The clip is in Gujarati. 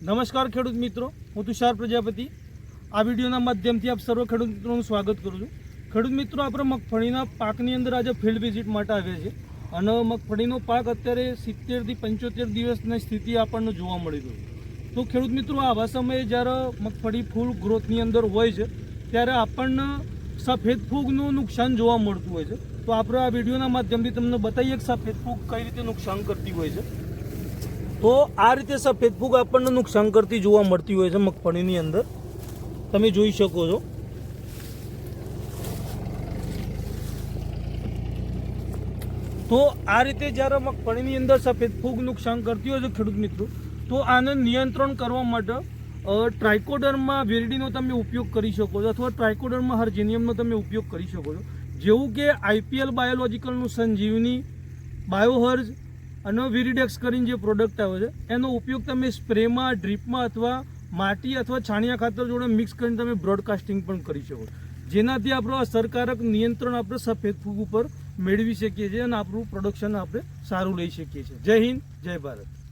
નમસ્કાર ખેડૂત મિત્રો, હું તુષાર પ્રજાપતિ આ વિડીયોના માધ્યમથી આપ સર્વ ખેડૂત મિત્રોનું સ્વાગત કરું છું। ખેડૂત મિત્રો, આપણે મગફળીના પાકની અંદર આજે ફિલ્ડ વિઝિટ માટે આવ્યા છે અને મગફળીનો પાક અત્યારે 70 થી 75 દિવસની સ્થિતિ આપણને જોવા મળી રહી છે। તો ખેડૂત મિત્રો, આવા સમયે જ્યારે મગફળી ફૂલ ગ્રોથની અંદર હોય છે ત્યારે આપણને સફેદ ફૂગનું નુકસાન જોવા મળતું હોય છે। તો આપણે આ વિડીયોના માધ્યમથી તમને બતાવીએ કે સફેદ ફૂગ કઈ રીતે નુકસાન કરતી હોય છે। તો આ રીતે સફેદ ફૂગ આપણને નુકસાન કરતી જોવા મળતી હોય છે મગફળીની અંદર, તમે જોઈ શકો છો। તો આ રીતે જ્યારે મગફળીની અંદર સફેદ ફૂગ નુકસાન કરતી હોય છે ખેડૂત મિત્રો, તો આને નિયંત્રણ કરવા માટે ટ્રાઇકોડર્મા વિરિડીનો તમે ઉપયોગ કરી શકો છો અથવા ટ્રાઇકોડર્મા હર્જિનિયમનો તમે ઉપયોગ કરી શકો છો। જેવું કે આઈપીએલ બાયોલોજિકલનું સંજીવની, બાયોહર્જ અને વિરિડેક્સ કરીને જે પ્રોડક્ટ આવે છે એનો ઉપયોગ તમે સ્પ્રેમાં, ડ્રીપમાં અથવા માટી અથવા છાણિયા ખાતર જોડે મિક્સ કરીને તમે બ્રોડકાસ્ટિંગ પણ કરી શકો, જેનાથી આપણું અસરકારક નિયંત્રણ આપણે સફેદ ફૂગ ઉપર મેળવી શકીએ છીએ અને આપણું પ્રોડક્શન આપણે સારું લઈ શકીએ છીએ। જય હિન્દ, જય ભારત।